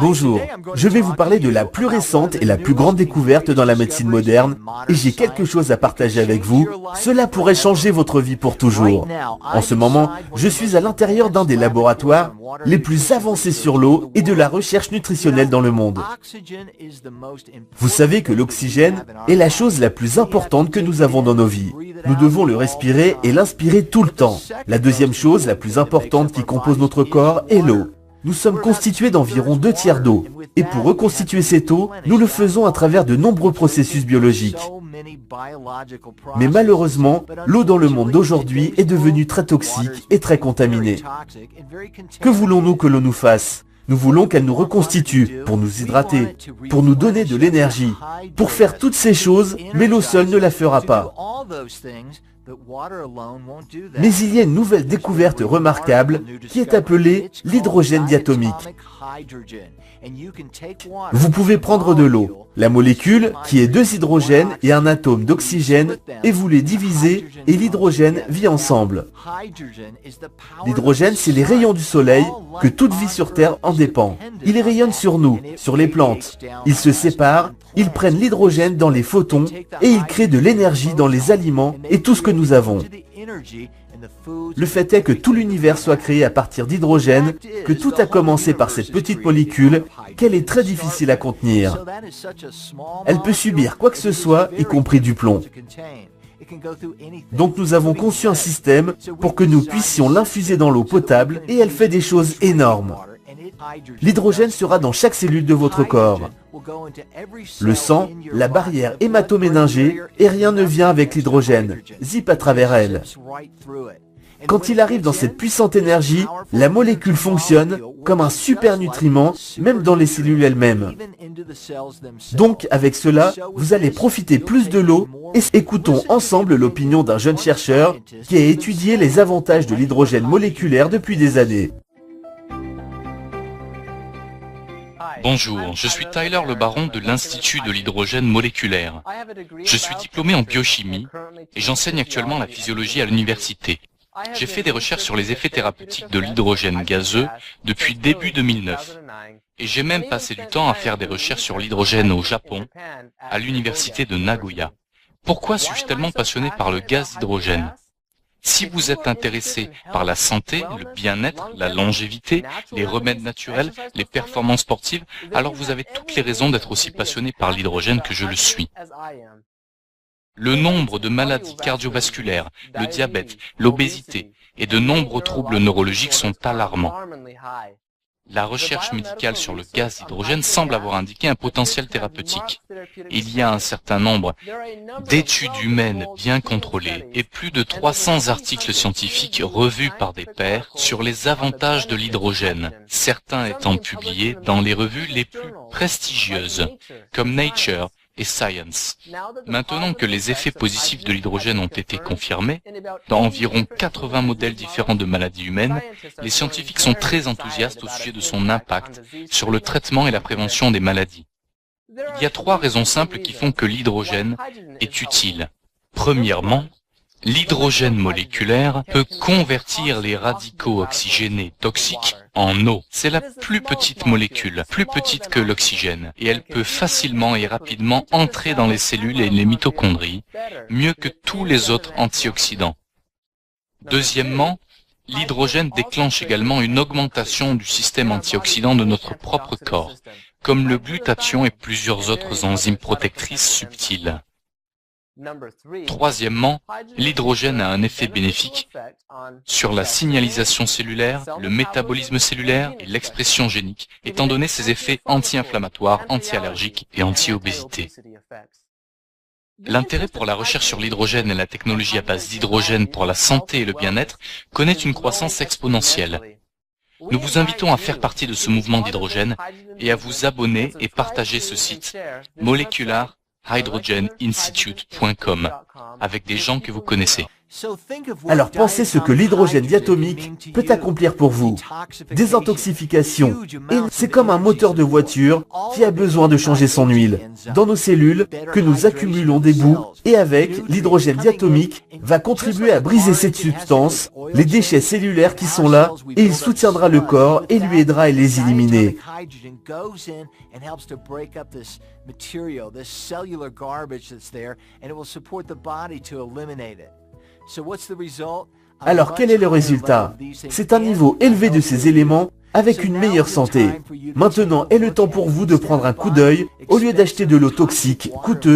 Bonjour, je vais vous parler de la plus récente et la plus grande découverte dans la médecine moderne, et j'ai quelque chose à partager avec vous. Cela pourrait changer votre vie pour toujours. En ce moment, je suis à l'intérieur d'un des laboratoires les plus avancés sur l'eau et de la recherche nutritionnelle dans le monde. Vous savez que l'oxygène est la chose la plus importante que nous avons dans nos vies. Nous devons le respirer et l'inspirer tout le temps. La deuxième chose la plus importante qui compose notre corps est l'eau. Nous sommes constitués d'environ 2/3 d'eau, et pour reconstituer cette eau, nous le faisons à travers de nombreux processus biologiques. Mais malheureusement, l'eau dans le monde d'aujourd'hui est devenue très toxique et très contaminée. Que voulons-nous que l'eau nous fasse? Nous voulons qu'elle nous reconstitue, pour nous hydrater, pour nous donner de l'énergie, pour faire toutes ces choses, mais l'eau seule ne la fera pas. Mais il y a une nouvelle découverte remarquable qui est appelée l'hydrogène diatomique. Vous pouvez prendre de l'eau, la molécule qui est 2 hydrogènes et un atome d'oxygène, et vous les divisez et l'hydrogène vit ensemble. L'hydrogène, c'est les rayons du soleil que toute vie sur Terre en dépend. Ils rayonnent sur nous, sur les plantes. Ils se séparent, ils prennent l'hydrogène dans les photons et ils créent de l'énergie dans les aliments et tout ce que nous avons. Le fait est que tout l'univers soit créé à partir d'hydrogène, que tout a commencé par cette petite molécule, qu'elle est très difficile à contenir. Elle peut subir quoi que ce soit, y compris du plomb. Donc nous avons conçu un système pour que nous puissions l'infuser dans l'eau potable et elle fait des choses énormes. L'hydrogène sera dans chaque cellule de votre corps. Le sang, la barrière hémato-méningée, et rien ne vient avec l'hydrogène, zip à travers elle. Quand il arrive dans cette puissante énergie, la molécule fonctionne comme un super nutriment, même dans les cellules elles-mêmes. Donc, avec cela, vous allez profiter plus de l'eau et écoutons ensemble l'opinion d'un jeune chercheur qui a étudié les avantages de l'hydrogène moléculaire depuis des années. Bonjour, je suis Tyler Le Baron de l'Institut de l'hydrogène moléculaire. Je suis diplômé en biochimie et j'enseigne actuellement la physiologie à l'université. J'ai fait des recherches sur les effets thérapeutiques de l'hydrogène gazeux depuis début 2009. Et j'ai même passé du temps à faire des recherches sur l'hydrogène au Japon, à l'université de Nagoya. Pourquoi suis-je tellement passionné par le gaz d'hydrogène ? Si vous êtes intéressé par la santé, le bien-être, la longévité, les remèdes naturels, les performances sportives, alors vous avez toutes les raisons d'être aussi passionné par l'hydrogène que je le suis. Le nombre de maladies cardiovasculaires, le diabète, l'obésité et de nombreux troubles neurologiques sont alarmants. La recherche médicale sur le gaz d'hydrogène semble avoir indiqué un potentiel thérapeutique. Il y a un certain nombre d'études humaines bien contrôlées et plus de 300 articles scientifiques revus par des pairs sur les avantages de l'hydrogène, certains étant publiés dans les revues les plus prestigieuses, comme Nature et Science. Maintenant que les effets positifs de l'hydrogène ont été confirmés, dans environ 80 modèles différents de maladies humaines, les scientifiques sont très enthousiastes au sujet de son impact sur le traitement et la prévention des maladies. Il y a 3 raisons simples qui font que l'hydrogène est utile. Premièrement, l'hydrogène moléculaire peut convertir les radicaux oxygénés toxiques en eau. C'est la plus petite molécule, plus petite que l'oxygène, et elle peut facilement et rapidement entrer dans les cellules et les mitochondries, mieux que tous les autres antioxydants. Deuxièmement, l'hydrogène déclenche également une augmentation du système antioxydant de notre propre corps, comme le glutathion et plusieurs autres enzymes protectrices subtiles. Troisièmement, l'hydrogène a un effet bénéfique sur la signalisation cellulaire, le métabolisme cellulaire et l'expression génique, étant donné ses effets anti-inflammatoires, anti-allergiques et anti-obésité. L'intérêt pour la recherche sur l'hydrogène et la technologie à base d'hydrogène pour la santé et le bien-être connaît une croissance exponentielle. Nous vous invitons à faire partie de ce mouvement d'hydrogène et à vous abonner et partager ce site molecularhydrogeninstitute.com avec des gens que vous connaissez. Alors pensez ce que l'hydrogène diatomique peut accomplir pour vous. Désintoxification. Et c'est comme un moteur de voiture qui a besoin de changer son huile. Dans nos cellules, que nous accumulons des boues, et avec l'hydrogène diatomique, va contribuer à briser cette substance, les déchets cellulaires qui sont là, et il soutiendra le corps et lui aidera à les éliminer. Alors quel est le résultat? C'est un niveau élevé de ces éléments avec une meilleure santé. Maintenant est le temps pour vous de prendre un coup d'œil au lieu d'acheter de l'eau toxique, coûteuse.